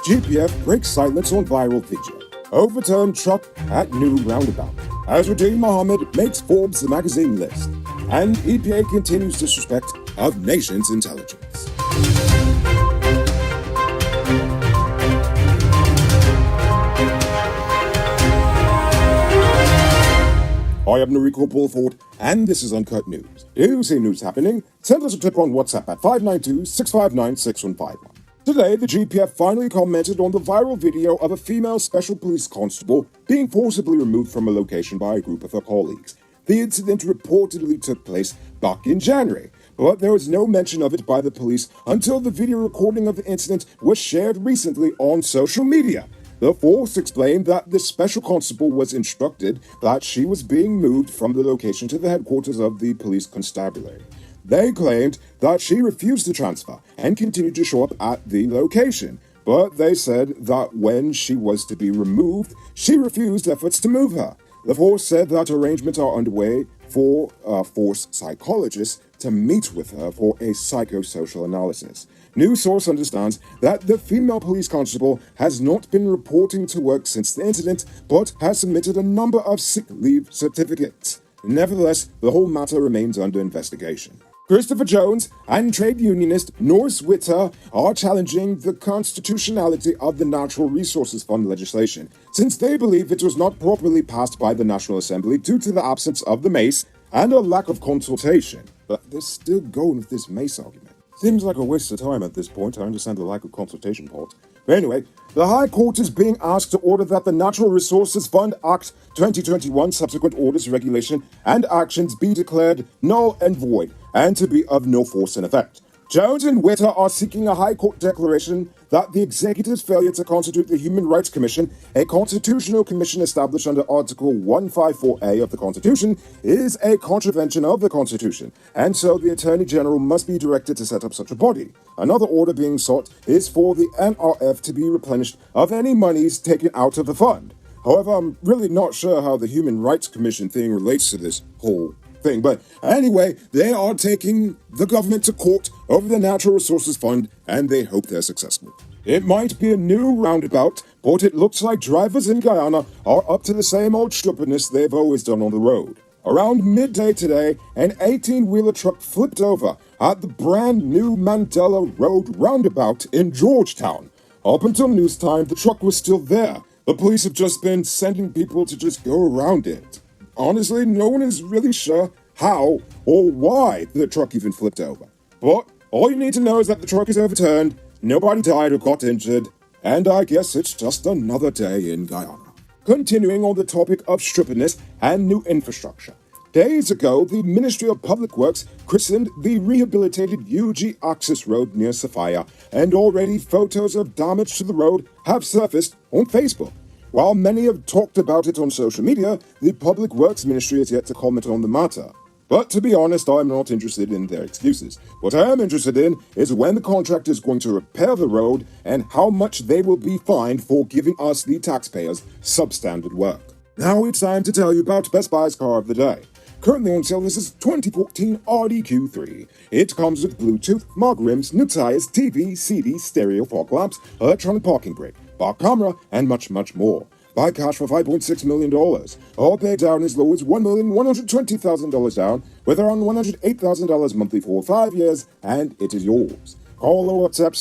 GPF breaks silence on viral video. Overturned truck at new roundabout. Azruddin Mohammed makes Forbes magazine list. And EPA continues disrespect of nation's intelligence. I am Noriko Bulford, and this is Uncut News. If you see news happening, send us a clip on WhatsApp at 592-659-6151. Today, the GPF finally commented on the viral video of a female special police constable being forcibly removed from a location by a group of her colleagues. The incident reportedly took place back in January, but there was no mention of it by the police until the video recording of the incident was shared recently on social media. The Force explained that the special constable was instructed that she was being moved from the location to the headquarters of the police constabulary. They claimed that she refused to transfer and continued to show up at the location, but they said that when she was to be removed, she refused efforts to move her. The Force said that arrangements are underway for Force psychologists to meet with her for a psychosocial analysis. News Source understands that the female police constable has not been reporting to work since the incident, but has submitted a number of sick leave certificates. Nevertheless, the whole matter remains under investigation. Christopher Jones and trade unionist Norris Witter are challenging the constitutionality of the Natural Resources Fund legislation, since they believe it was not properly passed by the National Assembly due to the absence of the mace and a lack of consultation. But they're still going with this mace argument. Seems like a waste of time at this point. I understand the lack of consultation part. But anyway, the High Court is being asked to order that the Natural Resources Fund Act 2021 subsequent orders, regulation, and actions be declared null and void, and to be of no force in effect. Jones and Witter are seeking a High Court declaration that the executive's failure to constitute the Human Rights Commission, a constitutional commission established under Article 154A of the Constitution, is a contravention of the Constitution, and so the Attorney General must be directed to set up such a body. Another order being sought is for the NRF to be replenished of any monies taken out of the fund. However, I'm really not sure how the Human Rights Commission thing relates to this whole thing. But anyway, they are taking the government to court over the Natural Resources Fund, and they hope they're successful. It might be a new roundabout, but it looks like drivers in Guyana are up to the same old stupidness they've always done on the road. Around midday today, an 18-wheeler truck flipped over at the brand new Mandela Road roundabout in Georgetown. Up until news time, the truck was still there. The police have just been sending people to just go around it. Honestly, no one is really sure how or why the truck even flipped over. But all you need to know is that the truck is overturned, nobody died or got injured, and I guess it's just another day in Guyana. Continuing on the topic of stupidness and new infrastructure. Days ago, the Ministry of Public Works christened the rehabilitated UG Access Road near Sophia, and already photos of damage to the road have surfaced on Facebook. While many have talked about it on social media, the Public Works Ministry is yet to comment on the matter. But to be honest, I'm not interested in their excuses. What I am interested in is when the contractor is going to repair the road and how much they will be fined for giving us, the taxpayers, substandard work. Now it's time to tell you about Best Buy's car of the day. Currently on sale, this is 2014 RDQ3. It comes with Bluetooth, mug rims, new tires, TV, CD, stereo, fog lamps, electronic parking brake, back camera, and much, much more. Buy cash for $5.6 million. Or pay down as low as $1,120,000 down, with around $108,000 monthly for 5 years, and it is yours. Call or WhatsApp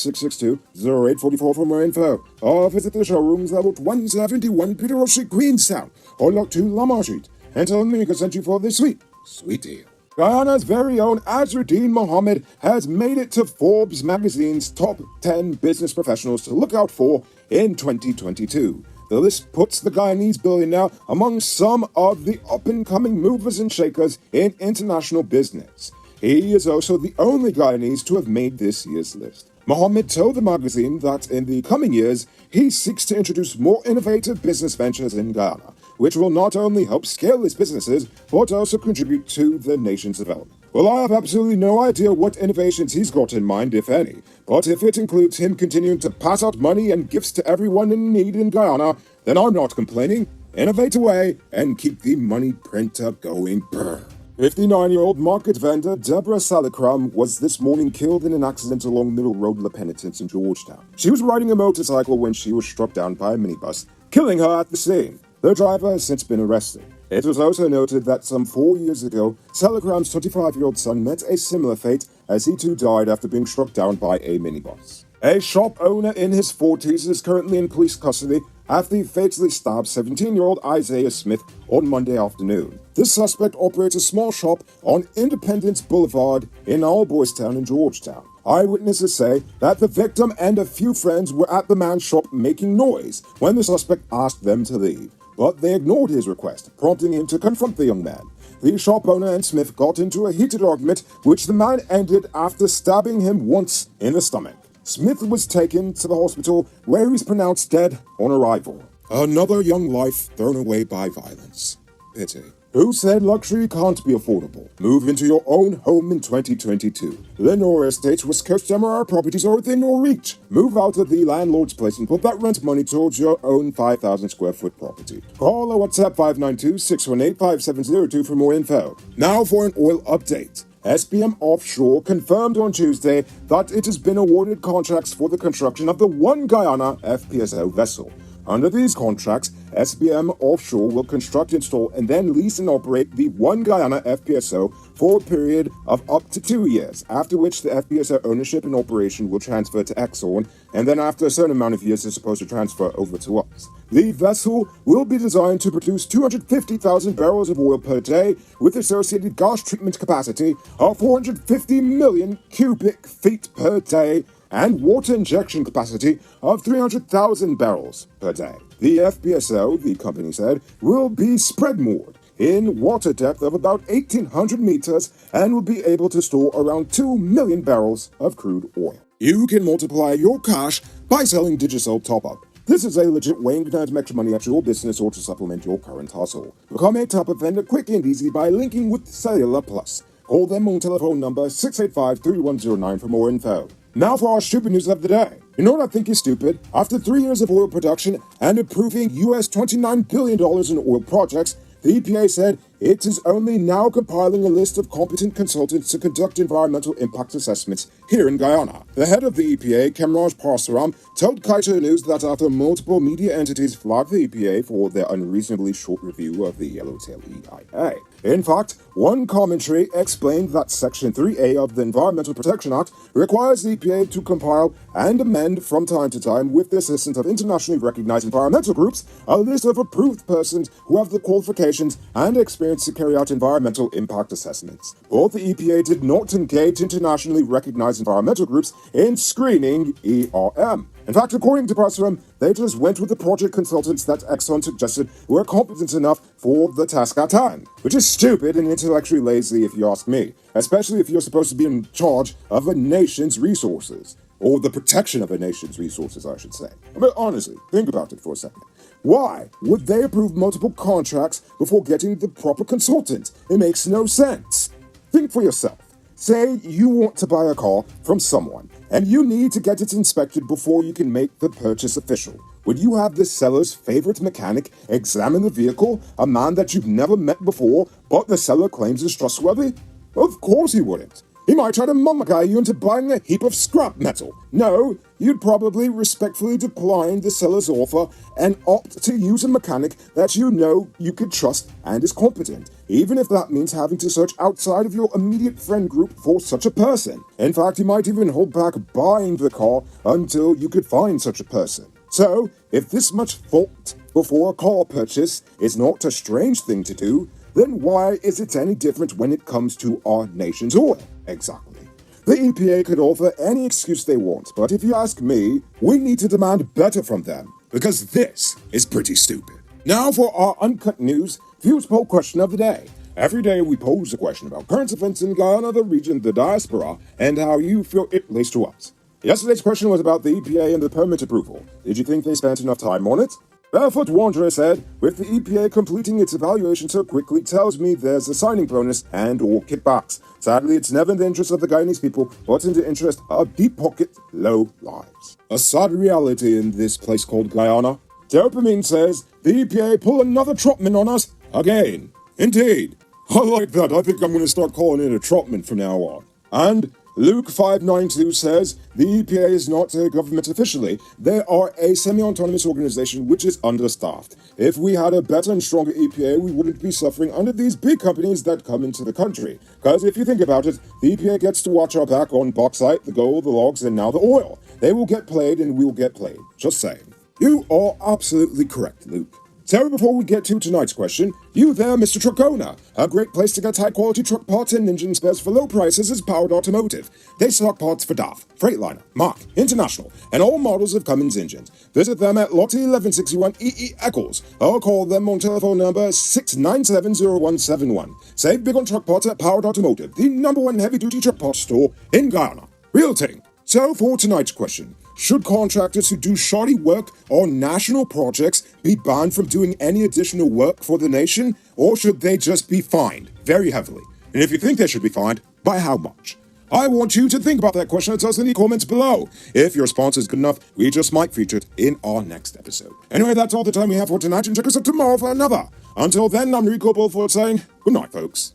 662-0844 for more info, or visit the showrooms level 171 Peter Street, Queenstown, or Lot 2 Lamar Street, and tell them we can send you for this sweet deal. Guyana's very own Azruddin Mohammed has made it to Forbes magazine's top 10 business professionals to look out for in 2022. The list puts the Guyanese billionaire among some of the up-and-coming movers and shakers in international business. He is also the only Guyanese to have made this year's list. Mohammed told the magazine that in the coming years, he seeks to introduce more innovative business ventures in Guyana, which will not only help scale his businesses, but also contribute to the nation's development. Well, I have absolutely no idea what innovations he's got in mind, if any, but if it includes him continuing to pass out money and gifts to everyone in need in Guyana, then I'm not complaining. Innovate away and keep the money printer going. Brr. 59-year-old market vendor Deborah Salicram was this morning killed in an accident along Middle Road La Penitence in Georgetown. She was riding a motorcycle when she was struck down by a minibus, killing her at the scene. The driver has since been arrested. It was also noted that some 4 years ago, Salicram's 25-year-old son met a similar fate as he too died after being struck down by a minibus. A shop owner in his 40s is currently in police custody after he fatally stabbed 17-year-old Isaiah Smith on Monday afternoon. This suspect operates a small shop on Independence Boulevard in Old Boys Town in Georgetown. Eyewitnesses say that the victim and a few friends were at the man's shop making noise when the suspect asked them to leave, but they ignored his request, prompting him to confront the young man. The shop owner and Smith got into a heated argument, which the man ended after stabbing him once in the stomach. Smith was taken to the hospital, where he's pronounced dead on arrival. Another young life thrown away by violence. Pity. Who said luxury can't be affordable? Move into your own home in 2022. Lenore Estates West Coast MRR properties are within your reach. Move out of the landlord's place and put that rent money towards your own 5,000 square foot property. Call or WhatsApp 592-618-5702 for more info. Now for an oil update. SBM Offshore confirmed on Tuesday that it has been awarded contracts for the construction of the One Guyana FPSO vessel. Under these contracts, SBM Offshore will construct, install, and then lease and operate the One Guyana FPSO for a period of up to 2 years, after which the FPSO ownership and operation will transfer to Exxon, and then after a certain amount of years is supposed to transfer over to us. The vessel will be designed to produce 250,000 barrels of oil per day, with associated gas treatment capacity of 450 million cubic feet per day, and water injection capacity of 300,000 barrels per day. The FPSO, the company said, will be spread moored in water depth of about 1,800 meters and will be able to store around 2 million barrels of crude oil. You can multiply your cash by selling Digicel Top-Up. This is a legit way to earn some extra money at your business or to supplement your current hustle. Become a top-up vendor quick and easy by linking with Cellular Plus. Call them on telephone number 685-3109 for more info. Now for our stupid news of the day. You know what I think is stupid? After 3 years of oil production and approving US $29 billion in oil projects, the EPA said it is only now compiling a list of competent consultants to conduct environmental impact assessments here in Guyana. The head of the EPA, Kemraj Parsaram, told Kaito News that after multiple media entities flagged the EPA for their unreasonably short review of the Yellowtail EIA. In fact, one commentary explained that Section 3A of the Environmental Protection Act requires the EPA to compile and amend from time to time, with the assistance of internationally recognized environmental groups, a list of approved persons who have the qualifications and experience to carry out environmental impact assessments. But the EPA did not engage internationally recognized environmental groups in screening ERM. In fact, according to Parsaram, they just went with the project consultants that Exxon suggested were competent enough for the task at hand, which is stupid and intellectually lazy if you ask me, especially if you're supposed to be in charge of a nation's resources. Or the protection of a nation's resources, I should say. But honestly, think about it for a second. Why would they approve multiple contracts before getting the proper consultant? It makes no sense. Think for yourself. Say you want to buy a car from someone, and you need to get it inspected before you can make the purchase official. Would you have the seller's favorite mechanic examine the vehicle, a man that you've never met before, but the seller claims is trustworthy? Of course you wouldn't. He might try to mummify you into buying a heap of scrap metal. No, you'd probably respectfully decline the seller's offer and opt to use a mechanic that you know you could trust and is competent, even if that means having to search outside of your immediate friend group for such a person. In fact, you might even hold back buying the car until you could find such a person. So, if this much thought before a car purchase is not a strange thing to do, then why is it any different when it comes to our nation's oil? Exactly. The EPA could offer any excuse they want, but if you ask me, we need to demand better from them, because this is pretty stupid. Now for our Uncut News Views Poll question of the day. Every day we pose a question about current events in Guyana, the region, the diaspora, and how you feel it relates to us. Yesterday's question was about the EPA and the permit approval. Did you think they spent enough time on it? Barefoot Wanderer said, with the EPA completing its evaluation so quickly tells me there's a signing bonus and or kickbacks. Sadly, it's never in the interest of the Guyanese people, but in the interest of deep-pocket, low lives. A sad reality in this place called Guyana. Dopamine says, the EPA pull another Trotman on us again. Indeed. I like that. I think I'm going to start calling it a Trotman from now on. And Luke 592 says, the EPA is not a government officially. They are a semi-autonomous organization which is understaffed. If we had a better and stronger EPA, we wouldn't be suffering under these big companies that come into the country. Because if you think about it, the EPA gets to watch our back on bauxite, the gold, the logs, and now the oil. They will get played and we'll get played. Just saying. You are absolutely correct, Luke. So before we get to tonight's question, you there, Mr. Truck Owner. A great place to get high-quality truck parts and engine spares for low prices is Powered Automotive. They stock parts for DAF, Freightliner, Mach, International, and all models of Cummins engines. Visit them at Lot 1161 EE Eccles, or call them on telephone number 6970171. Save big on truck parts at Powered Automotive, the #1 heavy-duty truck parts store in Guyana. Real thing. So for tonight's question, should contractors who do shoddy work on national projects be banned from doing any additional work for the nation, or should they just be fined very heavily? And if you think they should be fined, by how much? I want you to think about that question and tell us in the comments below. If your response is good enough, we just might feature it in our next episode. Anyway, that's all the time we have for tonight, and check us out tomorrow for another. Until then, I'm Rico Bulford saying good night, folks.